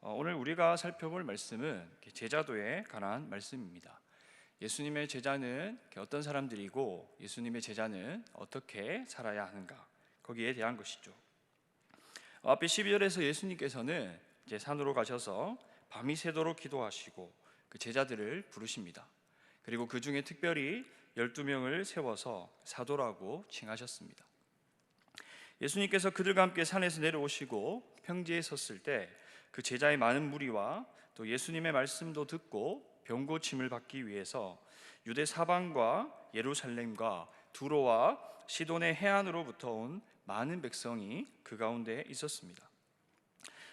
오늘 우리가 살펴볼 말씀은 제자도에 관한 말씀입니다. 예수님의 제자는 어떤 사람들이고 예수님의 제자는 어떻게 살아야 하는가, 거기에 대한 것이죠. 앞에 12절에서 예수님께서는 이제 산으로 가셔서 밤이 새도록 기도하시고 그 제자들을 부르십니다. 그리고 그 중에 특별히 12명을 세워서 사도라고 칭하셨습니다. 예수님께서 그들과 함께 산에서 내려오시고 평지에 섰을 때 그 제자의 많은 무리와 또 예수님의 말씀도 듣고 병고침을 받기 위해서 유대 사방과 예루살렘과 두로와 시돈의 해안으로부터 온 많은 백성이 그 가운데 있었습니다.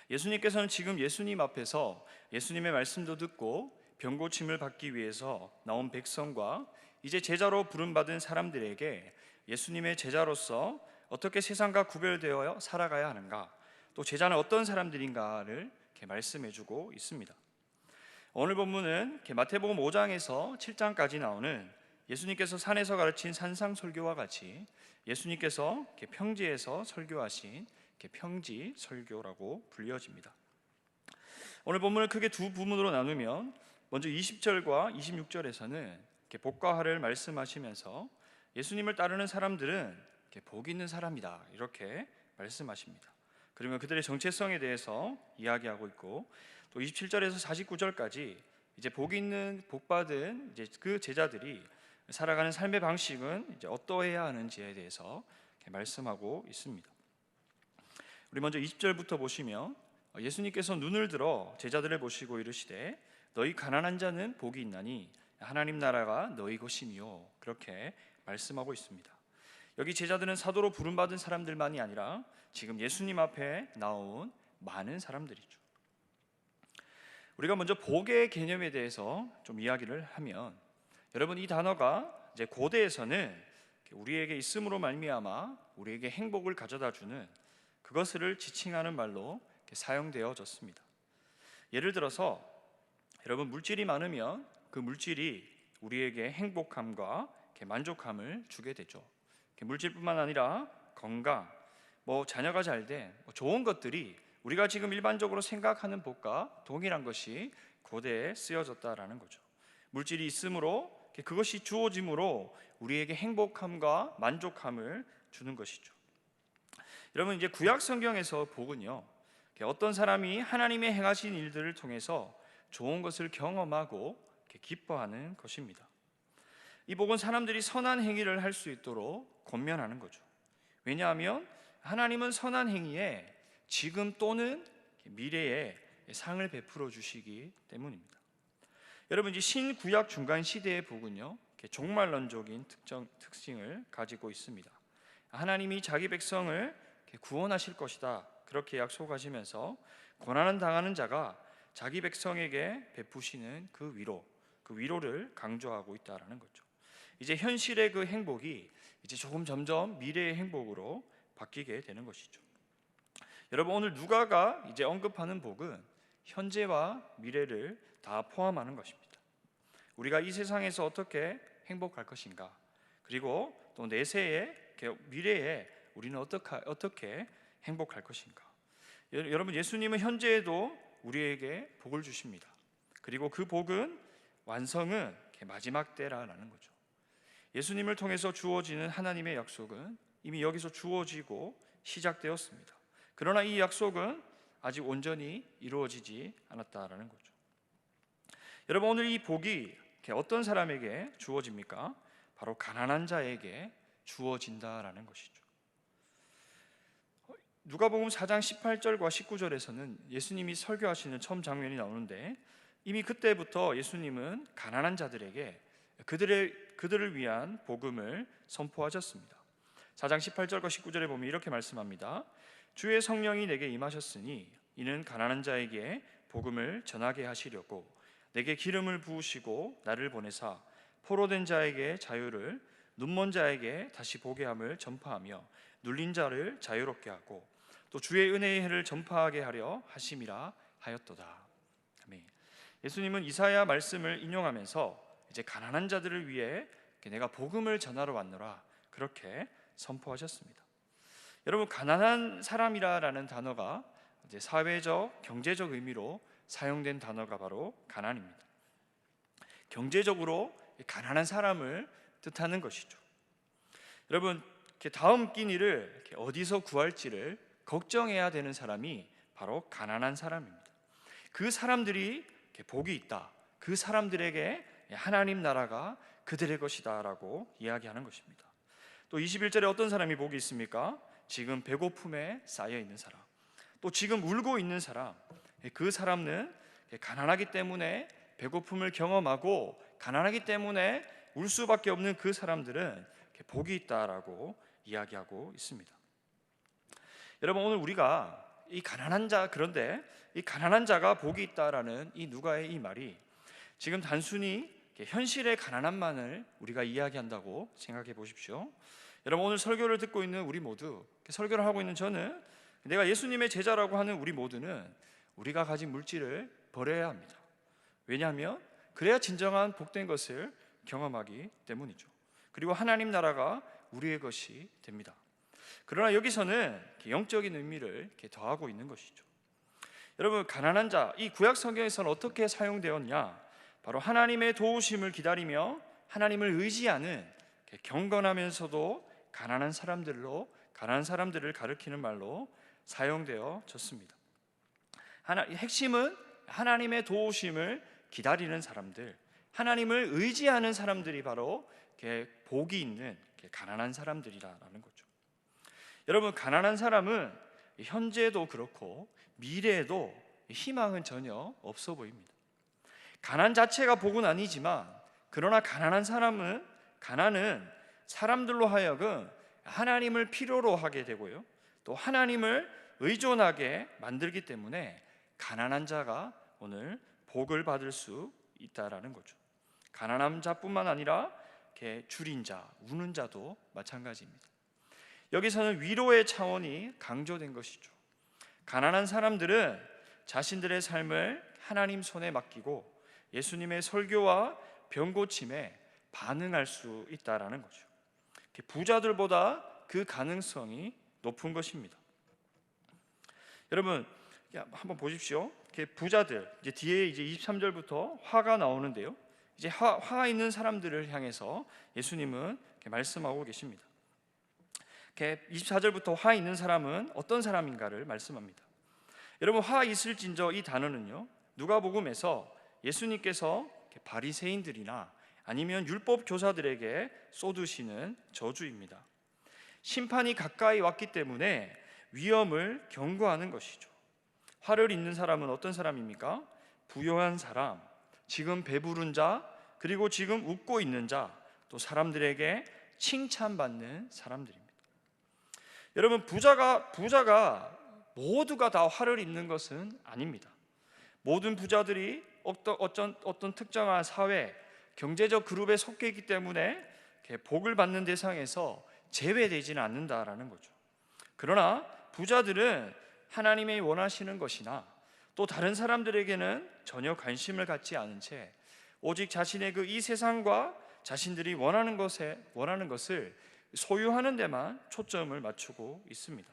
예수님께서는 지금 예수님 앞에서 예수님의 말씀도 듣고 병고침을 받기 위해서 나온 백성과 이제 제자로 부름받은 사람들에게 예수님의 제자로서 어떻게 세상과 구별되어 살아가야 하는가, 또 제자는 어떤 사람들인가를 이렇게 말씀해주고 있습니다. 오늘 본문은 마태복음 5장에서 7장까지 나오는 예수님께서 산에서 가르친 산상설교와 같이 예수님께서 평지에서 설교하신 평지 설교라고 불려집니다. 오늘 본문을 크게 두 부분으로 나누면 먼저 20절과 26절에서는 복과하를 말씀하시면서 예수님을 따르는 사람들은 복 있는 사람이다, 이렇게 말씀하십니다. 그러면 그들의 정체성에 대해서 이야기하고 있고, 또 27절에서 49절까지 이제 복 있는 복받은 이제 그 제자들이 살아가는 삶의 방식은 이제 어떠해야 하는지에 대해서 말씀하고 있습니다. 우리 먼저 20절부터 보시면 예수님께서 눈을 들어 제자들을 보시고 이르시되 너희 가난한 자는 복이 있나니 하나님 나라가 너희 것이니요, 그렇게 말씀하고 있습니다. 여기 제자들은 사도로 부름받은 사람들만이 아니라 지금 예수님 앞에 나온 많은 사람들이죠. 우리가 먼저 복의 개념에 대해서 좀 이야기를 하면, 여러분, 이 단어가 이제 고대에서는 우리에게 있음으로 말미암아 우리에게 행복을 가져다 주는 그것을 지칭하는 말로 사용되어졌습니다. 예를 들어서 여러분, 물질이 많으면 그 물질이 우리에게 행복함과 만족함을 주게 되죠. 물질뿐만 아니라 건강, 자녀가 잘된 좋은 것들이 우리가 지금 일반적으로 생각하는 복과 동일한 것이 고대에 쓰여졌다라는 거죠. 물질이 있으므로 그것이 주어짐으로 우리에게 행복함과 만족함을 주는 것이죠. 여러분, 이제 구약 성경에서 복은요, 어떤 사람이 하나님의 행하신 일들을 통해서 좋은 것을 경험하고 기뻐하는 것입니다. 이 복은 사람들이 선한 행위를 할 수 있도록 권면하는 거죠. 왜냐하면 하나님은 선한 행위에 지금 또는 미래에 상을 베풀어 주시기 때문입니다. 여러분, 이제 신구약 중간 시대의 복은요, 종말론적인 특징을 가지고 있습니다. 하나님이 자기 백성을 구원하실 것이다, 그렇게 약속하시면서 고난을 당하는 자가 자기 백성에게 베푸시는 그 위로를 강조하고 있다라는 거죠. 이제 현실의 그 행복이 이제 점점 미래의 행복으로 바뀌게 되는 것이죠. 여러분, 오늘 누가가 이제 언급하는 복은 현재와 미래를 다 포함하는 것입니다. 우리가 이 세상에서 어떻게 행복할 것인가, 그리고 또 내세의 미래에 우리는 어떻게 행복할 것인가. 여러분, 예수님은 현재에도 우리에게 복을 주십니다. 그리고 그 복은 완성은 마지막 때라는 거죠. 예수님을 통해서 주어지는 하나님의 약속은 이미 여기서 주어지고 시작되었습니다. 그러나 이 약속은 아직 온전히 이루어지지 않았다라는 거죠. 여러분, 오늘 이 복이 어떤 사람에게 주어집니까? 바로 가난한 자에게 주어진다라는 것이죠. 누가복음 4장 18절과 19절에서는 예수님이 설교하시는 처음 장면이 나오는데, 이미 그때부터 예수님은 가난한 자들에게 그들을 위한 복음을 선포하셨습니다. 4장 18절과 19절에 보면 이렇게 말씀합니다. 주의 성령이 내게 임하셨으니 이는 가난한 자에게 복음을 전하게 하시려고 내게 기름을 부으시고 나를 보내사 포로된 자에게 자유를, 눈먼 자에게 다시 보게 함을 전파하며 눌린 자를 자유롭게 하고 또 주의 은혜의 해를 전파하게 하려 하심이라 하였도다. 아멘. 예수님은 이사야 말씀을 인용하면서 이제 가난한 자들을 위해 내가 복음을 전하러 왔노라, 그렇게 선포하셨습니다. 여러분, 가난한 사람이라는 단어가 이제 사회적, 경제적 의미로 사용된 단어가 바로 가난입니다. 경제적으로 가난한 사람을 뜻하는 것이죠. 여러분, 다음 끼니를 어디서 구할지를 걱정해야 되는 사람이 바로 가난한 사람입니다. 그 사람들이 복이 있다, 그 사람들에게 하나님 나라가 그들의 것이다 라고 이야기하는 것입니다. 또 21절에 어떤 사람이 복이 있습니까? 지금 배고픔에 쌓여 있는 사람, 또 지금 울고 있는 사람, 그 사람은 가난하기 때문에 배고픔을 경험하고 가난하기 때문에 울 수밖에 없는 그 사람들은 복이 있다라고 이야기하고 있습니다. 여러분, 오늘 우리가 이 가난한 자, 그런데 이 가난한 자가 복이 있다라는 이 누가의 이 말이 지금 단순히 현실의 가난함만을 우리가 이야기한다고 생각해 보십시오. 여러분, 오늘 설교를 듣고 있는 우리 모두, 설교를 하고 있는 저는, 내가 예수님의 제자라고 하는 우리 모두는 우리가 가진 물질을 버려야 합니다. 왜냐하면 그래야 진정한 복된 것을 경험하기 때문이죠. 그리고 하나님 나라가 우리의 것이 됩니다. 그러나 여기서는 영적인 의미를 더하고 있는 것이죠. 여러분, 가난한 자, 이 구약 성경에서는 어떻게 사용되었냐? 바로 하나님의 도우심을 기다리며 하나님을 의지하는 경건하면서도 가난한 사람들을 가리키는 말로 사용되어졌습니다. 핵심은 하나님의 도우심을 기다리는 사람들, 하나님을 의지하는 사람들이 바로 복이 있는 가난한 사람들이라는 거죠. 여러분, 가난한 사람은 현재도 그렇고 미래에도 희망은 전혀 없어 보입니다. 가난 자체가 복은 아니지만, 그러나 가난한 가난은 사람들로 하여금 하나님을 필요로 하게 되고요, 또 하나님을 의존하게 만들기 때문에 가난한 자가 오늘 복을 받을 수 있다라는 거죠. 가난한 자뿐만 아니라 줄인 자, 우는 자도 마찬가지입니다. 여기서는 위로의 차원이 강조된 것이죠. 가난한 사람들은 자신들의 삶을 하나님 손에 맡기고 예수님의 설교와 병고침에 반응할 수 있다라는 거죠. 부자들보다 그 가능성이 높은 것입니다. 여러분, 한번 보십시오. 부자들, 이제 뒤에 이제 23절부터 화가 나오는데요, 이제 화가 있는 사람들을 향해서 예수님은 말씀하고 계십니다. 24절부터 화 있는 사람은 어떤 사람인가를 말씀합니다. 여러분, 화 있을진저 이 단어는요, 누가복음에서 예수님께서 바리새인들이나 아니면 율법 교사들에게 쏟으시는 저주입니다. 심판이 가까이 왔기 때문에 위험을 경고하는 것이죠. 화를 잇는 사람은 어떤 사람입니까? 부요한 사람, 지금 배부른 자, 그리고 지금 웃고 있는 자, 또 사람들에게 칭찬받는 사람들입니다. 여러분, 부자가 모두가 다 화를 잇는 것은 아닙니다. 모든 부자들이 어떤 특정한 사회, 경제적 그룹에 속해 있기 때문에 복을 받는 대상에서 제외되지는 않는다라는 거죠. 그러나 부자들은 하나님이 원하시는 것이나 또 다른 사람들에게는 전혀 관심을 갖지 않은 채 오직 자신의 이 세상과 자신들이 원하는 것을 소유하는 데만 초점을 맞추고 있습니다.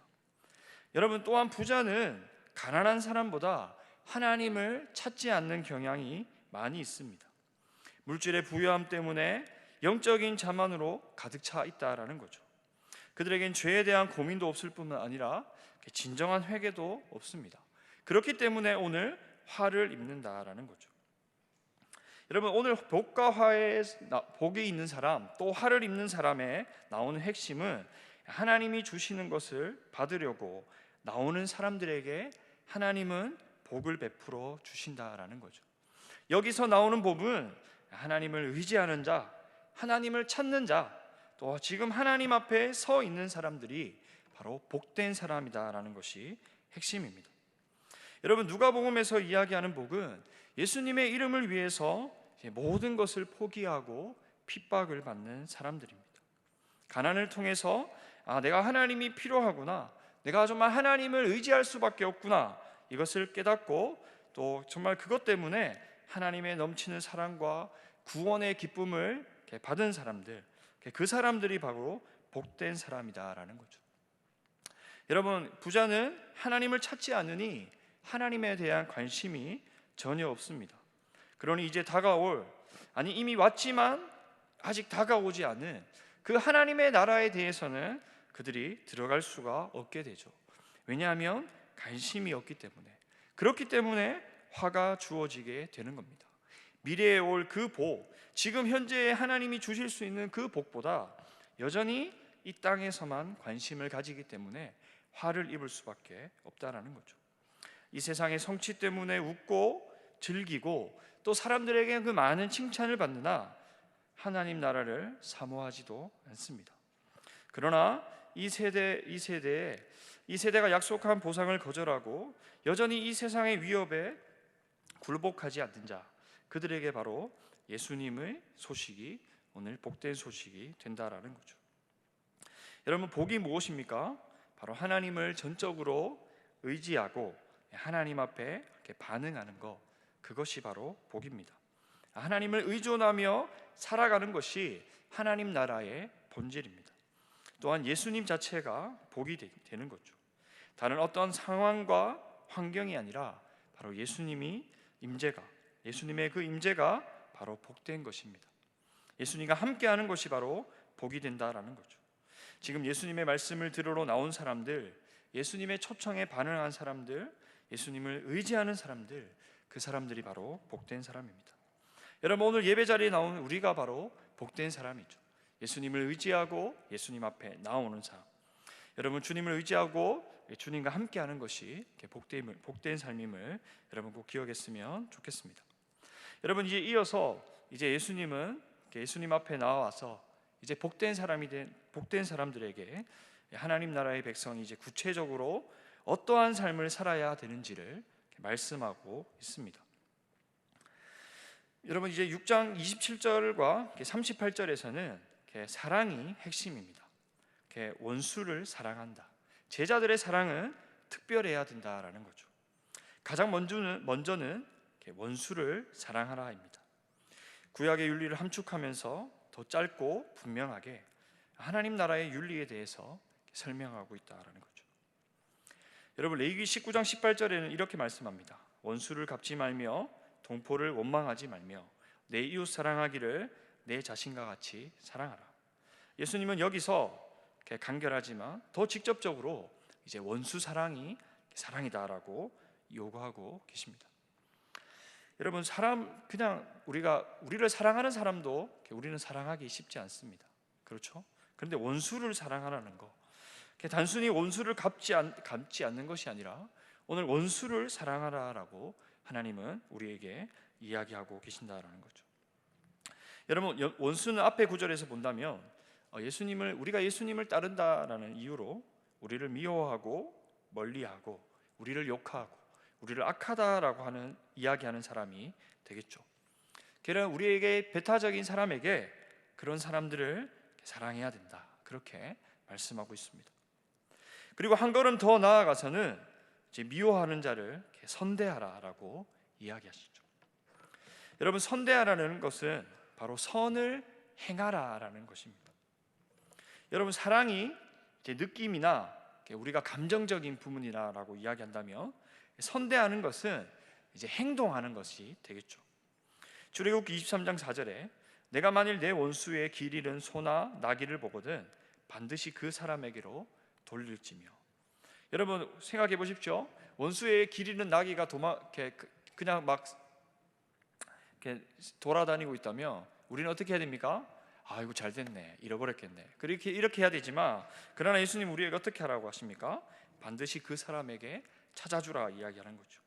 여러분, 또한 부자는 가난한 사람보다 하나님을 찾지 않는 경향이 많이 있습니다. 물질의 부유함 때문에 영적인 자만으로 가득 차 있다라는 거죠. 그들에겐 죄에 대한 고민도 없을 뿐만 아니라 진정한 회개도 없습니다. 그렇기 때문에 오늘 화를 입는다라는 거죠. 여러분, 오늘 복과 화에 복이 있는 사람, 또 화를 입는 사람에 나오는 핵심은 하나님이 주시는 것을 받으려고 나오는 사람들에게 하나님은 복을 베풀어 주신다라는 거죠. 여기서 나오는 복은 하나님을 의지하는 자, 하나님을 찾는 자, 또 지금 하나님 앞에 서 있는 사람들이 바로 복된 사람이다라는 것이 핵심입니다. 여러분, 누가복음에서 이야기하는 복은 예수님의 이름을 위해서 모든 것을 포기하고 핍박을 받는 사람들입니다. 가난을 통해서 내가 하나님이 필요하구나, 내가 정말 하나님을 의지할 수밖에 없구나, 이것을 깨닫고 또 정말 그것 때문에 하나님의 넘치는 사랑과 구원의 기쁨을 받은 사람들, 그 사람들이 바로 복된 사람이다라는 거죠. 여러분, 부자는 하나님을 찾지 않으니 하나님에 대한 관심이 전혀 없습니다. 그러니 이제 이미 왔지만 아직 다가오지 않은 그 하나님의 나라에 대해서는 그들이 들어갈 수가 없게 되죠. 왜냐하면 관심이 없기 때문에. 그렇기 때문에 화가 주어지게 되는 겁니다. 미래에 올 그 복, 지금 현재 하나님이 주실 수 있는 그 복보다 여전히 이 땅에서만 관심을 가지기 때문에 화를 입을 수밖에 없다라는 거죠. 이 세상의 성취 때문에 웃고 즐기고 또 사람들에게 그 많은 칭찬을 받으나 하나님 나라를 사모하지도 않습니다. 그러나 이 세대가 약속한 보상을 거절하고 여전히 이 세상의 위협에 굴복하지 않는 자, 그들에게 바로 예수님의 소식이 오늘 복된 소식이 된다라는 거죠. 여러분, 복이 무엇입니까? 바로 하나님을 전적으로 의지하고 하나님 앞에 이렇게 반응하는 것, 그것이 바로 복입니다. 하나님을 의존하며 살아가는 것이 하나님 나라의 본질입니다. 또한 예수님 자체가 복이 되는 거죠. 다른 어떤 상황과 환경이 아니라 바로 예수님의 그 임재가 바로 복된 것입니다. 예수님과 함께하는 것이 바로 복이 된다라는 거죠. 지금 예수님의 말씀을 들으러 나온 사람들, 예수님의 초청에 반응한 사람들, 예수님을 의지하는 사람들, 그 사람들이 바로 복된 사람입니다. 여러분, 오늘 예배 자리에 나오는 우리가 바로 복된 사람이죠. 예수님을 의지하고 예수님 앞에 나오는 사람. 여러분, 주님을 의지하고 주님과 함께하는 것이 복된 삶임을 여러분 꼭 기억했으면 좋겠습니다. 여러분, 이제 이어서 예수님은 예수님 앞에 나와서 이제 복된 사람들에게 하나님 나라의 백성이 이제 구체적으로 어떠한 삶을 살아야 되는지를 말씀하고 있습니다. 여러분, 이제 6장 27절과 38절에서는 사랑이 핵심입니다. 원수를 사랑한다. 제자들의 사랑은 특별해야 된다라는 거죠. 가장 먼저는 원수를 사랑하라입니다. 구약의 윤리를 함축하면서 더 짧고 분명하게 하나님 나라의 윤리에 대해서 설명하고 있다라는 거죠. 여러분, 레위기 19장 18절에는 이렇게 말씀합니다. 원수를 갚지 말며 동포를 원망하지 말며 내 이웃 사랑하기를 내 자신과 같이 사랑하라. 예수님은 여기서 간결하지만 더 직접적으로 이제 원수 사랑이 사랑이다라고 요구하고 계십니다. 여러분, 우리를 사랑하는 사람도 우리는 사랑하기 쉽지 않습니다. 그렇죠? 그런데 원수를 사랑하라는 거, 단순히 원수를 갚지 않는 것이 아니라 오늘 원수를 사랑하라라고 하나님은 우리에게 이야기하고 계신다라는 거죠. 여러분, 원수는 앞의 구절에서 본다면 우리가 예수님을 따른다라는 이유로 우리를 미워하고 멀리하고 우리를 욕하고 우리를 악하다라고 이야기하는 사람이 되겠죠. 그러나 우리에게 배타적인 사람에게 그런 사람들을 사랑해야 된다, 그렇게 말씀하고 있습니다. 그리고 한 걸음 더 나아가서는 이제 미워하는 자를 선대하라라고 이야기하시죠. 여러분, 선대하라는 것은 바로 선을 행하라라는 것입니다. 여러분, 사랑이 이제 느낌이나 우리가 감정적인 부분이라고 이야기한다면 선대하는 것은 이제 행동하는 것이 되겠죠. 출애굽기 23장 4절에 내가 만일 내 원수의 길 잃은 소나 나귀를 보거든 반드시 그 사람에게로 돌릴지며. 여러분, 생각해 보십시오. 원수의 길 잃은 나귀가 그냥 막 돌아다니고 있다면 우리는 어떻게 해야 됩니까? 아이고, 잘 됐네, 잃어버렸겠네, 이렇게 해야 되지만, 그러나 예수님 우리에게 어떻게 하라고 하십니까? 반드시 그 사람에게 찾아주라 이야기하는 거죠.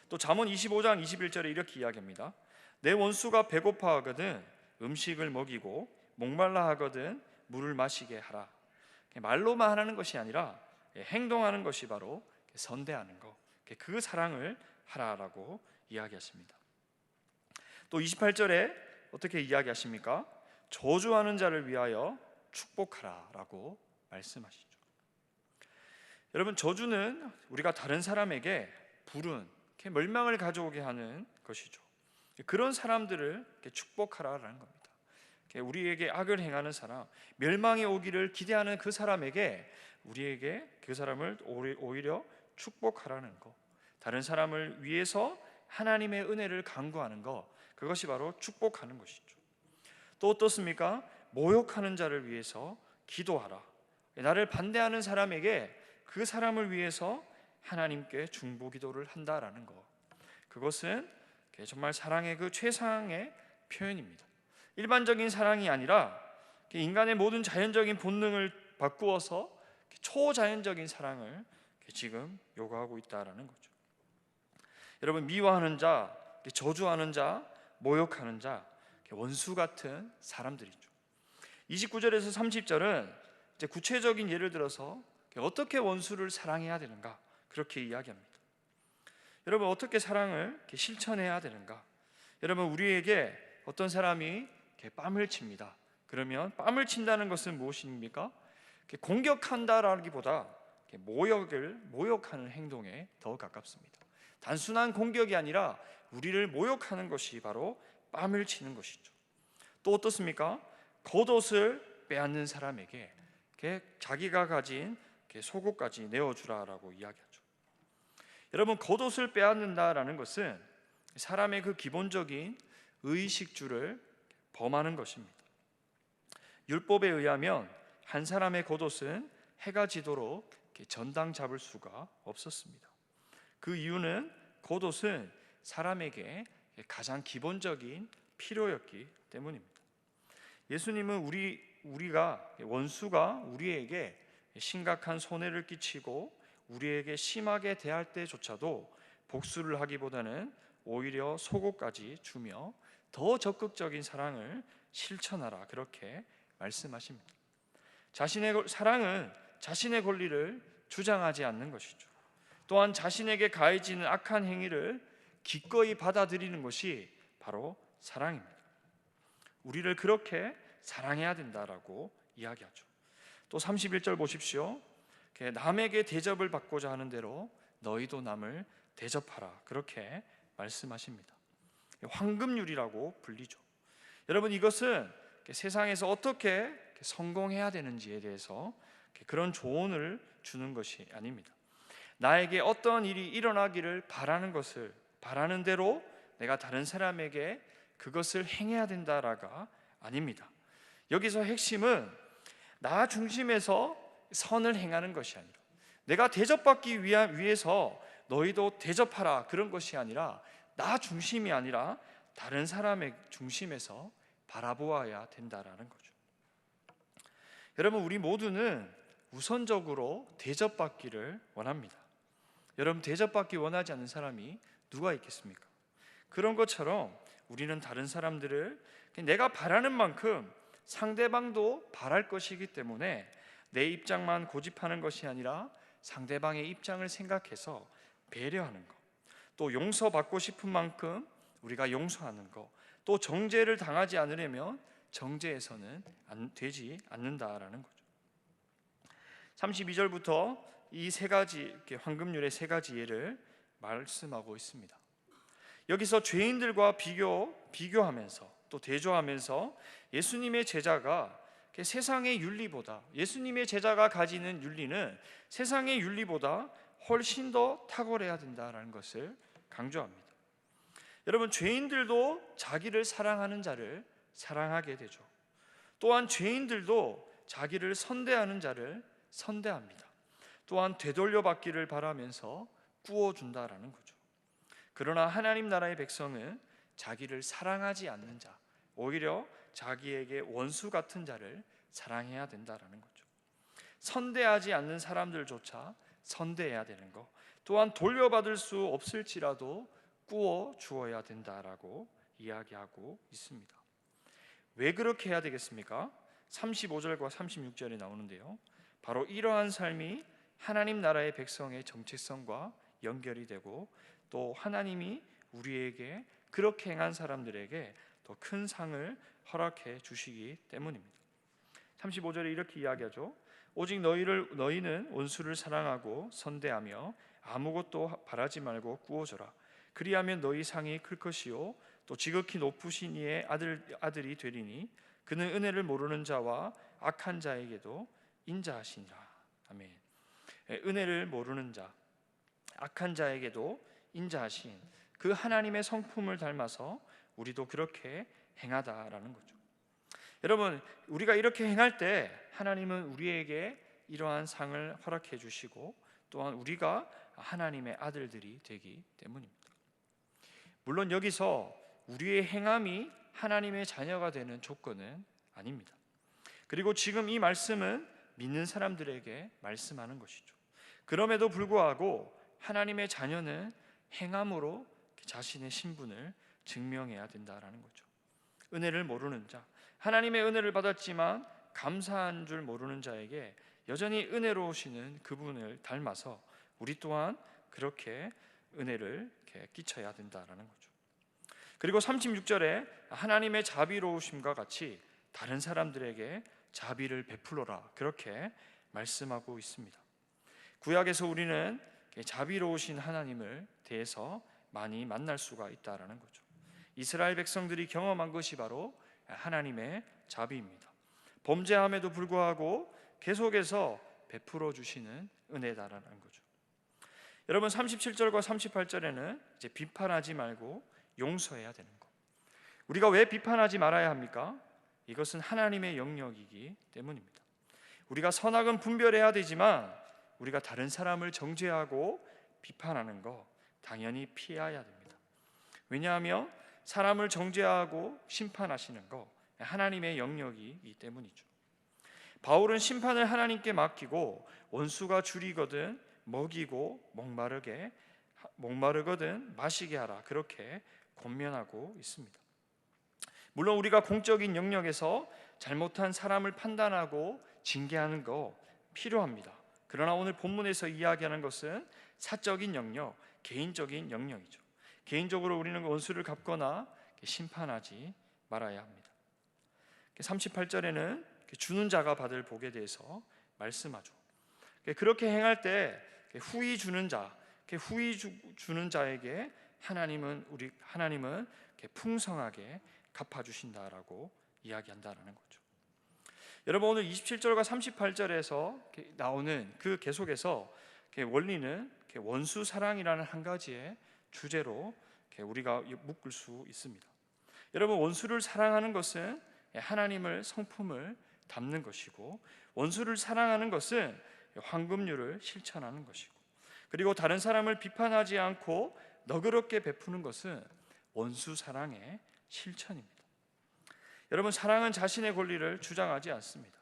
또 잠언 25장 21절에 이렇게 이야기합니다. 내 원수가 배고파 하거든 음식을 먹이고 목말라 하거든 물을 마시게 하라. 말로만 하는 것이 아니라 행동하는 것이 바로 선대하는 것, 그 사랑을 하라라고 이야기하십니다. 또 28절에 어떻게 이야기하십니까? 저주하는 자를 위하여 축복하라라고 말씀하시죠. 여러분, 저주는 우리가 다른 사람에게 불운, 멸망을 가져오게 하는 것이죠. 그런 사람들을 축복하라라는 겁니다. 우리에게 악을 행하는 사람, 멸망이 오기를 기대하는 그 사람에게 우리에게 그 사람을 오히려 축복하라는 것, 다른 사람을 위해서 하나님의 은혜를 간구하는 것, 그것이 바로 축복하는 것이죠. 또 어떻습니까? 모욕하는 자를 위해서 기도하라. 나를 반대하는 사람에게 그 사람을 위해서 하나님께 중보기도를 한다라는 것, 그것은 정말 사랑의 그 최상의 표현입니다. 일반적인 사랑이 아니라 인간의 모든 자연적인 본능을 바꾸어서 초자연적인 사랑을 지금 요구하고 있다라는 거죠. 여러분, 미워하는 자, 저주하는 자, 모욕하는 자, 원수 같은 사람들이죠. 29절에서 30절은 이제 구체적인 예를 들어서 어떻게 원수를 사랑해야 되는가 그렇게 이야기합니다. 여러분, 어떻게 사랑을 실천해야 되는가? 여러분, 우리에게 어떤 사람이 뺨을 칩니다. 그러면 뺨을 친다는 것은 무엇입니까? 공격한다라기보다 모욕하는 행동에 더 가깝습니다. 단순한 공격이 아니라 우리를 모욕하는 것이 바로 뺨을 치는 것이죠. 또 어떻습니까? 겉옷을 빼앗는 사람에게 자기가 가진 속옷까지 내어주라라고 이야기하죠. 여러분, 겉옷을 빼앗는다라는 것은 사람의 그 기본적인 의식주를 범하는 것입니다. 율법에 의하면 한 사람의 겉옷은 해가 지도록 전당 잡을 수가 없었습니다. 그 이유는 겉옷은 사람에게 가장 기본적인 필요였기 때문입니다. 예수님은 우리가 원수가 우리에게 심각한 손해를 끼치고 우리에게 심하게 대할 때조차도 복수를 하기보다는 오히려 속옷까지 주며 더 적극적인 사랑을 실천하라, 그렇게 말씀하십니다. 사랑은 자신의 권리를 주장하지 않는 것이죠. 또한 자신에게 가해지는 악한 행위를 기꺼이 받아들이는 것이 바로 사랑입니다. 우리를 그렇게 사랑해야 된다라고 이야기하죠. 또 31절 보십시오. 남에게 대접을 받고자 하는 대로 너희도 남을 대접하라, 그렇게 말씀하십니다. 황금률이라고 불리죠. 여러분, 이것은 세상에서 어떻게 성공해야 되는지에 대해서 그런 조언을 주는 것이 아닙니다. 나에게 어떤 일이 일어나기를 바라는 대로 내가 다른 사람에게 그것을 행해야 된다라가 아닙니다. 여기서 핵심은 나 중심에서 선을 행하는 것이 아니라, 내가 대접받기 위해서 너희도 대접하라, 그런 것이 아니라, 나 중심이 아니라 다른 사람의 중심에서 바라보아야 된다라는 거죠. 여러분, 우리 모두는 우선적으로 대접받기를 원합니다. 여러분, 대접받기 원하지 않는 사람이 누가 있겠습니까? 그런 것처럼 우리는 다른 사람들을 내가 바라는 만큼 상대방도 바랄 것이기 때문에 내 입장만 고집하는 것이 아니라 상대방의 입장을 생각해서 배려하는 것, 또 용서받고 싶은 만큼 우리가 용서하는 것, 또 정죄를 당하지 않으려면 정죄해서는 되지 않는다라는 거죠. 32절부터 이 세 가지, 황금률의 세 가지 예를 말씀하고 있습니다. 여기서 죄인들과 비교하면서 또 대조하면서 예수님의 제자가 세상의 윤리보다, 예수님의 제자가 가지는 윤리는 세상의 윤리보다 훨씬 더 탁월해야 된다는 것을 강조합니다. 여러분, 죄인들도 자기를 사랑하는 자를 사랑하게 되죠. 또한 죄인들도 자기를 선대하는 자를 선대합니다. 또한 되돌려받기를 바라면서 구워준다라는 거죠. 그러나 하나님 나라의 백성은 자기를 사랑하지 않는 자, 오히려 자기에게 원수 같은 자를 사랑해야 된다라는 거죠. 선대하지 않는 사람들조차 선대해야 되는 것, 또한 돌려받을 수 없을지라도 구워 주어야 된다라고 이야기하고 있습니다. 왜 그렇게 해야 되겠습니까? 35절과 36절에 나오는데요, 바로 이러한 삶이 하나님 나라의 백성의 정체성과 연결이 되고, 또 하나님이 우리에게 그렇게 행한 사람들에게 더 큰 상을 허락해 주시기 때문입니다. 35절에 이렇게 이야기하죠. 오직 너희는 원수를 사랑하고 선대하며 아무것도 바라지 말고 구워줘라. 그리하면 너희 상이 클 것이요 또 지극히 높으신 이의 아들이 되리니 그는 은혜를 모르는 자와 악한 자에게도 인자하시니라. 아멘. 은혜를 모르는 자, 악한 자에게도 인자하신 그 하나님의 성품을 닮아서 우리도 그렇게 행하다라는 거죠. 여러분, 우리가 이렇게 행할 때 하나님은 우리에게 이러한 상을 허락해 주시고 또한 우리가 하나님의 아들들이 되기 때문입니다. 물론 여기서 우리의 행함이 하나님의 자녀가 되는 조건은 아닙니다. 그리고 지금 이 말씀은 믿는 사람들에게 말씀하는 것이죠. 그럼에도 불구하고 하나님의 자녀는 행함으로 자신의 신분을 증명해야 된다라는 거죠. 은혜를 모르는 자, 하나님의 은혜를 받았지만 감사한 줄 모르는 자에게 여전히 은혜로우시는 그분을 닮아서 우리 또한 그렇게 은혜를 끼쳐야 된다라는 거죠. 그리고 36절에 하나님의 자비로우심과 같이 다른 사람들에게 자비를 베풀어라, 그렇게 말씀하고 있습니다. 구약에서 우리는 자비로우신 하나님을 대해서 많이 만날 수가 있다라는 거죠. 이스라엘 백성들이 경험한 것이 바로 하나님의 자비입니다. 범죄함에도 불구하고 계속해서 베풀어 주시는 은혜다라는 거죠. 여러분, 37절과 38절에는 이제 비판하지 말고 용서해야 되는 것. 우리가 왜 비판하지 말아야 합니까? 이것은 하나님의 영역이기 때문입니다. 우리가 선악은 분별해야 되지만 우리가 다른 사람을 정죄하고 비판하는 거 당연히 피해야 됩니다. 왜냐하면 사람을 정죄하고 심판하시는 거 하나님의 영역이기 때문이죠. 바울은 심판을 하나님께 맡기고 원수가 줄이거든 먹이고 목마르거든 마시게 하라, 그렇게 권면하고 있습니다. 물론 우리가 공적인 영역에서 잘못한 사람을 판단하고 징계하는 거 필요합니다. 그러나 오늘 본문에서 이야기하는 것은 사적인 영역, 개인적인 영역이죠. 개인적으로 우리는 원수를 갚거나 심판하지 말아야 합니다. 38절에는 주는 자가 받을 복에 대해서 말씀하죠. 그렇게 행할 때 후히 주는 자에게 하나님은 풍성하게 갚아주신다라고 이야기한다라는 거죠. 여러분, 오늘 27절과 38절에서 나오는 그 계속해서 원리는 원수 사랑이라는 한 가지의 주제로 우리가 묶을 수 있습니다. 여러분, 원수를 사랑하는 것은 하나님을 성품을 담는 것이고, 원수를 사랑하는 것은 황금률을 실천하는 것이고, 그리고 다른 사람을 비판하지 않고 너그럽게 베푸는 것은 원수 사랑의 실천입니다. 여러분, 사랑은 자신의 권리를 주장하지 않습니다.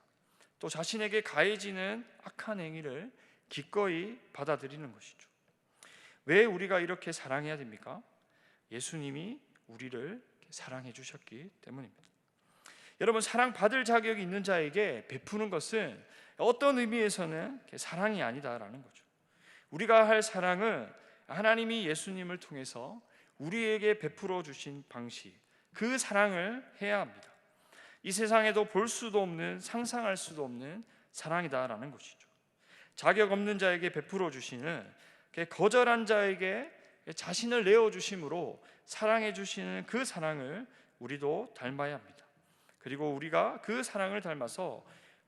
또 자신에게 가해지는 악한 행위를 기꺼이 받아들이는 것이죠. 왜 우리가 이렇게 사랑해야 됩니까? 예수님이 우리를 사랑해 주셨기 때문입니다. 여러분, 사랑받을 자격이 있는 자에게 베푸는 것은 어떤 의미에서는 사랑이 아니다라는 거죠. 우리가 할 사랑은 하나님이 예수님을 통해서 우리에게 베풀어 주신 방식, 그 사랑을 해야 합니다. 이 세상에도 볼 수도 없는, 상상할 수도 없는 사랑이다라는 것이죠. 자격 없는 자에게 베풀어 주시는, 거절한 자에게 자신을 내어 주심으로 사랑해 주시는 그 사랑을 우리도 닮아야 합니다. 그리고 우리가 그 사랑을 닮아서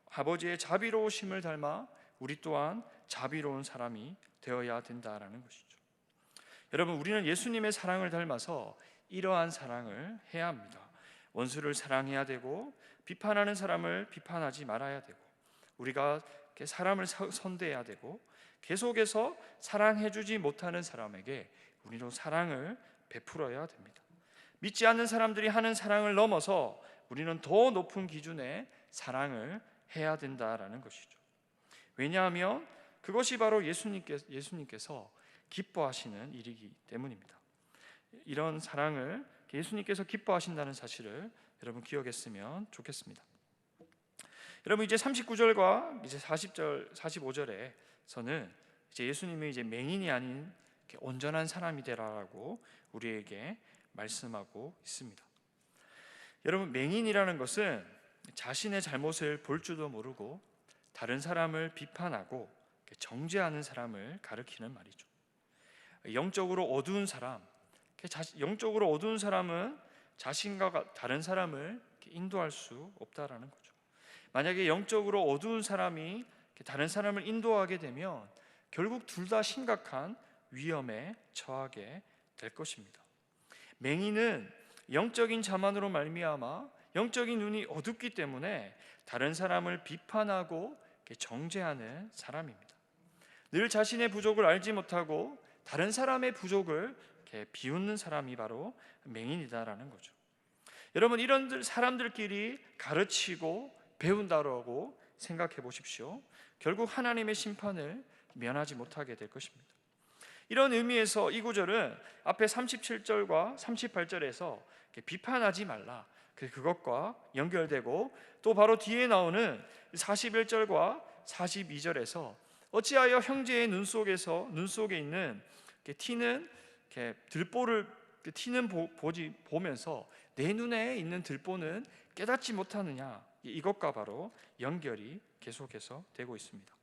아버지의 자비로우심을 닮아 우리 또한 자비로운 사람이 되어야 된다라는 것이죠. 여러분, 우리는 예수님의 사랑을 닮아서 이러한 사랑을 해야 합니다. 원수를 사랑해야 되고, 비판하는 사람을 비판하지 말아야 되고, 우리가 사람을 선대해야 되고, 계속해서 사랑해주지 못하는 사람에게 우리도 사랑을 베풀어야 됩니다. 믿지 않는 사람들이 하는 사랑을 넘어서 우리는 더 높은 기준의 사랑을 해야 된다라는 것이죠. 왜냐하면 그것이 바로 예수님께서 기뻐하시는 일이기 때문입니다. 이런 사랑을 예수님께서 기뻐하신다는 사실을 여러분 기억했으면 좋겠습니다. 여러분, 이제 39절과 이제 40절, 45절에서는 이제 예수님이 이제 맹인이 아닌 온전한 사람이 되라라고 우리에게 말씀하고 있습니다. 여러분, 맹인이라는 것은 자신의 잘못을 볼 줄도 모르고 다른 사람을 비판하고 정죄하는 사람을 가리키는 말이죠. 영적으로 어두운 사람은 자신과 다른 사람을 인도할 수 없다라는 거죠. 만약에 영적으로 어두운 사람이 다른 사람을 인도하게 되면 결국 둘 다 심각한 위험에 처하게 될 것입니다. 맹인은 영적인 자만으로 말미암아 영적인 눈이 어둡기 때문에 다른 사람을 비판하고 정죄하는 사람입니다. 늘 자신의 부족을 알지 못하고 다른 사람의 부족을 비웃는 사람이 바로 맹인이다라는 거죠. 여러분, 이런 사람들끼리 가르치고 배운다라고 생각해 보십시오. 결국 하나님의 심판을 면하지 못하게 될 것입니다. 이런 의미에서 이 구절은 앞에 37절과 38절에서 비판하지 말라, 그것과 연결되고, 또 바로 뒤에 나오는 41절과 42절에서 어찌하여 형제의 눈 속에 있는 튀는 들보를 보면서 내 눈에 있는 들보는 깨닫지 못하느냐, 이것과 바로 연결이 계속해서 되고 있습니다.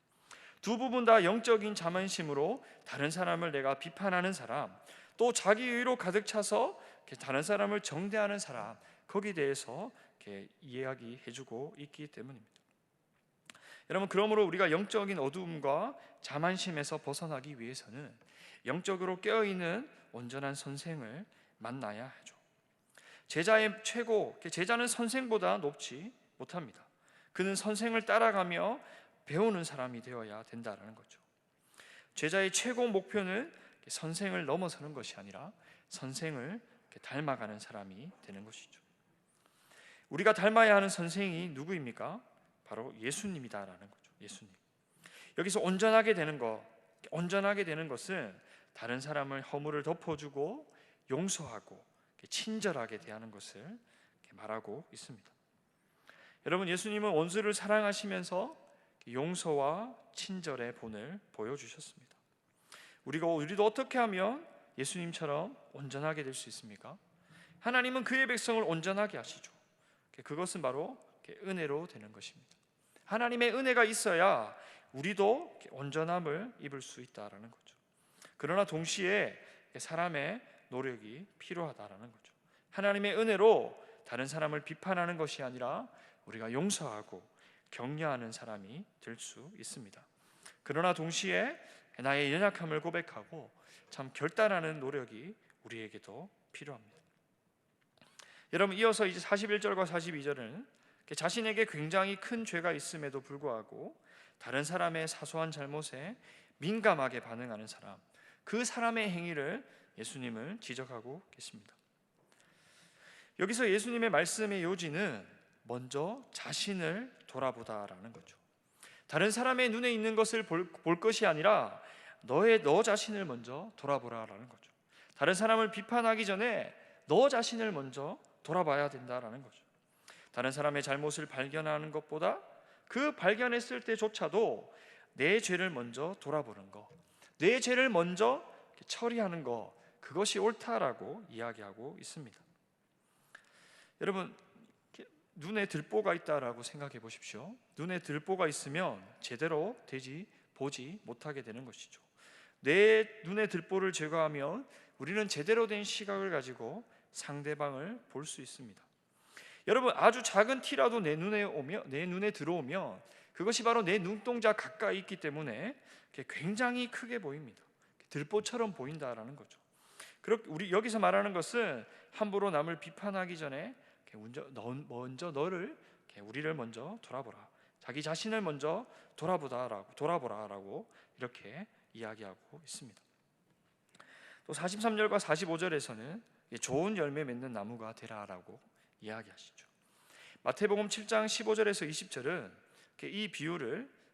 두 부분 다 영적인 자만심으로 다른 사람을 내가 비판하는 사람, 또 자기 의로 가득 차서 다른 사람을 정죄하는 사람, 거기에 대해서 이야기해주고 있기 때문입니다. 여러분, 그러므로 우리가 영적인 어두움과 자만심에서 벗어나기 위해서는 영적으로 깨어있는 온전한 선생을 만나야 하죠. 제자는 선생보다 높지 못합니다. 그는 선생을 따라가며 배우는 사람이 되어야 된다는 거죠. 제자의 최고 목표는 선생을 넘어서는 것이 아니라 선생을 닮아가는 사람이 되는 것이죠. 우리가 닮아야 하는 선생이 누구입니까? 바로 예수님이다라는 거죠. 예수님. 여기서 온전하게 되는 것은 다른 사람을 허물을 덮어주고 용서하고 친절하게 대하는 것을 말하고 있습니다. 여러분, 예수님은 원수를 사랑하시면서 용서와 친절의 본을 보여주셨습니다. 우리도 어떻게 하면 예수님처럼 온전하게 될 수 있습니까? 하나님은 그의 백성을 온전하게 하시죠. 그것은 바로 은혜로 되는 것입니다. 하나님의 은혜가 있어야 우리도 온전함을 입을 수 있다라는 거죠. 그러나 동시에 사람의 노력이 필요하다라는 거죠. 하나님의 은혜로 다른 사람을 비판하는 것이 아니라 우리가 용서하고 격려하는 사람이 될 수 있습니다. 그러나 동시에 나의 연약함을 고백하고 참 결단하는 노력이 우리에게도 필요합니다. 여러분, 이어서 이제 41절과 42절은 자신에게 굉장히 큰 죄가 있음에도 불구하고 다른 사람의 사소한 잘못에 민감하게 반응하는 사람, 그 사람의 행위를 예수님을 지적하고 계십니다. 여기서 예수님의 말씀의 요지는 먼저 자신을 돌아보다라는 거죠. 다른 사람의 눈에 있는 것을 볼 것이 아니라 너 자신을 먼저 돌아보라라는 거죠. 다른 사람을 비판하기 전에 너 자신을 먼저 돌아봐야 된다라는 거죠. 다른 사람의 잘못을 발견하는 것보다 그 발견했을 때조차도 내 죄를 먼저 돌아보는 것, 내 죄를 먼저 처리하는 것, 그것이 옳다라고 이야기하고 있습니다. 여러분, 눈에 들보가 있다라고 생각해 보십시오. 눈에 들보가 있으면 제대로 보지 못하게 되는 것이죠. 내 눈에 들보를 제거하면 우리는 제대로 된 시각을 가지고 상대방을 볼 수 있습니다. 여러분, 아주 작은 티라도 내 눈에 들어오면 그것이 바로 내 눈동자 가까이 있기 때문에 굉장히 크게 보입니다. 들보처럼 보인다라는 거죠. 우리 여기서 말하는 것은 함부로 남을 비판하기 전에 우리를 먼저 돌아보라, 자기 자신을 먼저 돌아보라라고 이렇게 이야기하고 있습니다. 또 43절과 45절에서는 좋은 열매 맺는 나무가 되라라고 이야기하시죠. 마태복음 7장 15절에서 20절은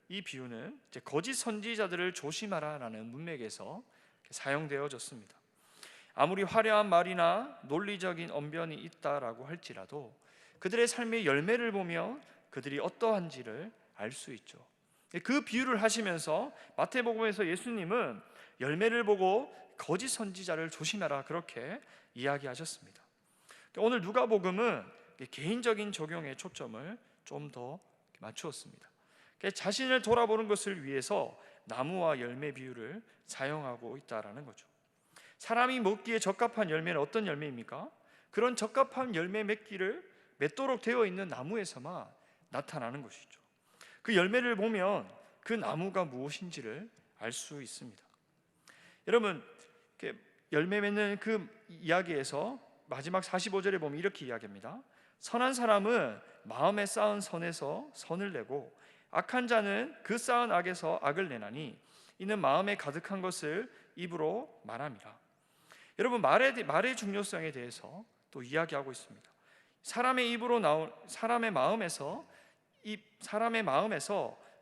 이 비유는 거짓 선지자들을 조심하라라는 문맥에서 사용되어졌습니다. 아무리 화려한 말이나 논리적인 언변이 있다라고 할지라도 그들의 삶의 열매를 보면 그들이 어떠한지를 알 수 있죠. 그 비유를 하시면서 마태복음에서 예수님은 열매를 보고 거짓 선지자를 조심하라, 그렇게 이야기하셨습니다. 오늘 누가복음은 개인적인 적용에 초점을 좀 더 맞추었습니다. 자신을 돌아보는 것을 위해서 나무와 열매 비유를 사용하고 있다라는 거죠. 사람이 먹기에 적합한 열매는 어떤 열매입니까? 그런 적합한 열매 맺기를 맺도록 되어 있는 나무에서만 나타나는 것이죠. 그 열매를 보면 그 나무가 무엇인지를 알 수 있습니다. 여러분, 열매 맺는 그 이야기에서 마지막 45절에 보면 이렇게 이야기합니다. 선한 사람은 마음에 쌓은 선에서 선을 내고 악한 자는 그 쌓은 악에서 악을 내나니 이는 마음에 가득한 것을 입으로 말함이라. 여러분, 말의 중요성에 대해서 또 이야기하고 있습니다. 사람의 입으로 나온 사람의 마음에서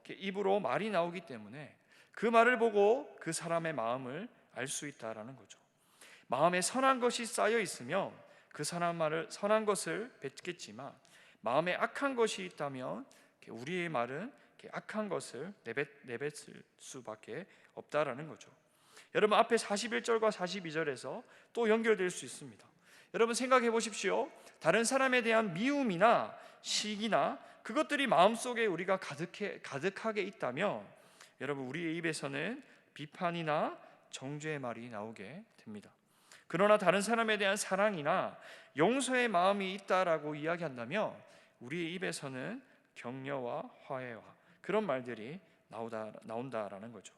입으로 말이 나오기 때문에 그 말을 보고 그 사람의 마음을 알 수 있다라는 거죠. 마음에 선한 것이 쌓여 있으면 그 선한 것을 뱉겠지만 마음에 악한 것이 있다면 우리의 말은 악한 것을 내뱉을 수밖에 없다라는 거죠. 여러분, 앞에 41절과 42절에서 또 연결될 수 있습니다. 여러분, 생각해 보십시오. 다른 사람에 대한 미움이나 시기나 그것들이 마음속에 우리가 가득하게 있다면 여러분, 우리의 입에서는 비판이나 정죄의 말이 나오게 됩니다. 그러나 다른 사람에 대한 사랑이나 용서의 마음이 있다라고 이야기한다면 우리의 입에서는 격려와 화해와 그런 말들이 나온다라는 거죠.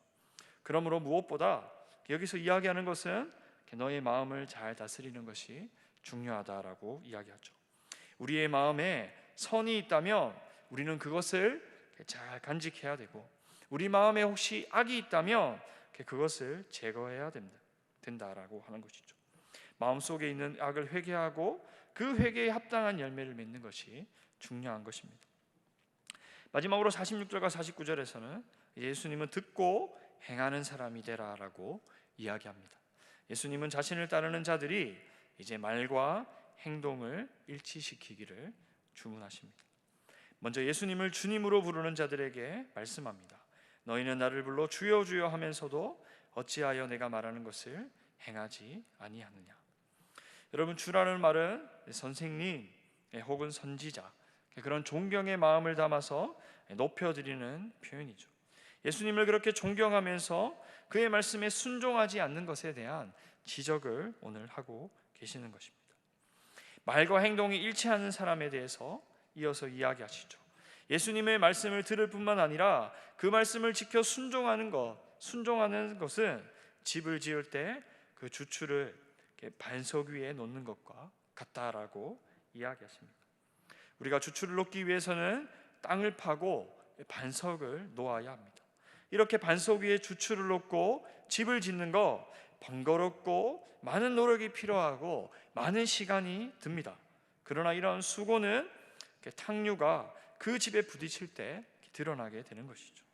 그러므로 무엇보다 여기서 이야기하는 것은 너의 마음을 잘 다스리는 것이 중요하다라고 이야기하죠. 우리의 마음에 선이 있다면 우리는 그것을 잘 간직해야 되고, 우리 마음에 혹시 악이 있다면 그것을 제거해야 된다라고 하는 것이죠. 마음속에 있는 악을 회개하고 그 회개에 합당한 열매를 맺는 것이 중요한 것입니다. 마지막으로 46절과 49절에서는 예수님은 듣고 행하는 사람이 되라라고 이야기합니다. 예수님은 자신을 따르는 자들이 이제 말과 행동을 일치시키기를 주문하십니다. 먼저 예수님을 주님으로 부르는 자들에게 말씀합니다. 너희는 나를 불러 주여 주여 하면서도 어찌하여 내가 말하는 것을 행하지 아니하느냐. 여러분, 주라는 말은 선생님 혹은 선지자, 그런 존경의 마음을 담아서 높여드리는 표현이죠. 예수님을 그렇게 존경하면서 그의 말씀에 순종하지 않는 것에 대한 지적을 오늘 하고 계시는 것입니다. 말과 행동이 일치하는 사람에 대해서 이어서 이야기하시죠. 예수님의 말씀을 들을 뿐만 아니라 그 말씀을 지켜 순종하는 것은 집을 지을 때 그 주추를 반석 위에 놓는 것과 같다라고 이야기하십니다. 우리가 주추를 놓기 위해서는 땅을 파고 반석을 놓아야 합니다. 이렇게 반석 위에 주추를 놓고 집을 짓는 거 번거롭고 많은 노력이 필요하고 많은 시간이 듭니다. 그러나 이런 수고는 탕류가 그 집에 부딪힐 때 드러나게 되는 것이죠.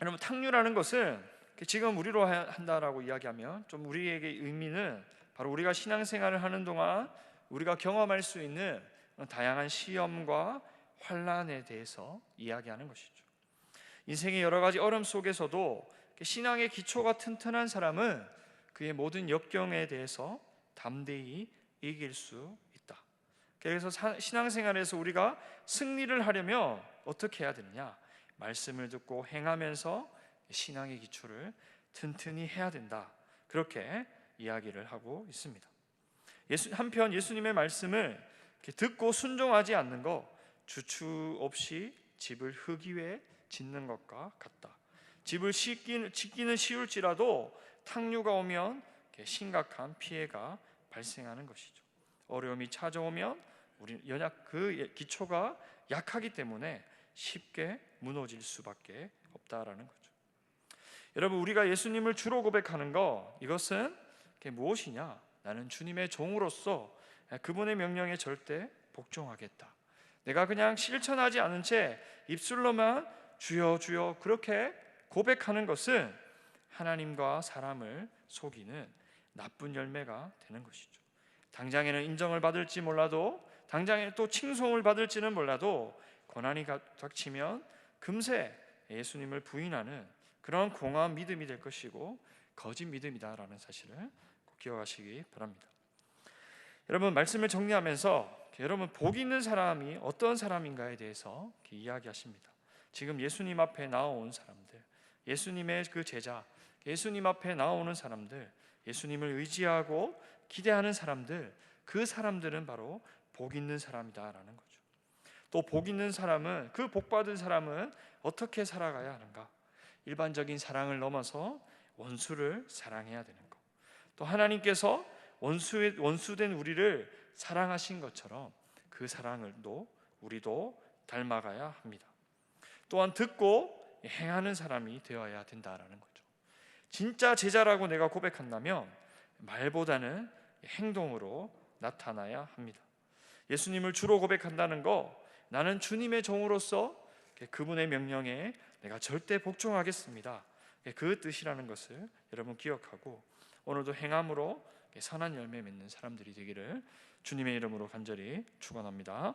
여러분, 탕류라는 것은 지금 우리로 한다라고 이야기하면 좀 우리에게 의미는 바로 우리가 신앙생활을 하는 동안 우리가 경험할 수 있는 다양한 시험과 환난에 대해서 이야기하는 것이죠. 인생의 여러 가지 어려움 속에서도 신앙의 기초가 튼튼한 사람은 그의 모든 역경에 대해서 담대히 이길 수 있다. 그래서 신앙생활에서 우리가 승리를 하려면 어떻게 해야 되느냐? 말씀을 듣고 행하면서 신앙의 기초를 튼튼히 해야 된다. 그렇게 이야기를 하고 있습니다. 한편 예수님의 말씀을 듣고 순종하지 않는 것, 주추 없이 집을 흙 위에 짓는 것과 같다. 집을 짓기는 쉬울지라도 탕류가 오면 심각한 피해가 발생하는 것이죠. 어려움이 찾아오면 그 기초가 약하기 때문에 쉽게 무너질 수밖에 없다라는 거죠. 여러분, 우리가 예수님을 주로 고백하는 것, 이것은 무엇이냐? 나는 주님의 종으로서 그분의 명령에 절대 복종하겠다. 내가 그냥 실천하지 않은 채 입술로만 주여 주여 그렇게 고백하는 것은 하나님과 사람을 속이는 나쁜 열매가 되는 것이죠. 당장에는 인정을 받을지 몰라도, 당장에 또 칭송을 받을지는 몰라도 고난이 닥치면 금세 예수님을 부인하는 그런 공허한 믿음이 될 것이고 거짓 믿음이다라는 사실을 꼭 기억하시기 바랍니다. 여러분, 말씀을 정리하면서 여러분, 복 있는 사람이 어떤 사람인가에 대해서 이야기하십니다. 지금 예수님 앞에 나온 사람들, 예수님의 그 제자, 예수님 앞에 나오는 사람들, 예수님을 의지하고 기대하는 사람들, 그 사람들은 바로 복 있는 사람이다라는 거죠. 또 복 있는 사람은, 그 복 받은 사람은 어떻게 살아가야 하는가? 일반적인 사랑을 넘어서 원수를 사랑해야 되는 것. 또 하나님께서 원수된 우리를 사랑하신 것처럼 그 사랑을 우리도 닮아가야 합니다. 또한 듣고 행하는 사람이 되어야 된다라는 거죠. 진짜 제자라고 내가 고백한다면 말보다는 행동으로 나타나야 합니다. 예수님을 주로 고백한다는 거, 나는 주님의 종으로서 그분의 명령에 내가 절대 복종하겠습니다, 그 뜻이라는 것을 여러분 기억하고 오늘도 행함으로 선한 열매 맺는 사람들이 되기를 주님의 이름으로 간절히 축원합니다.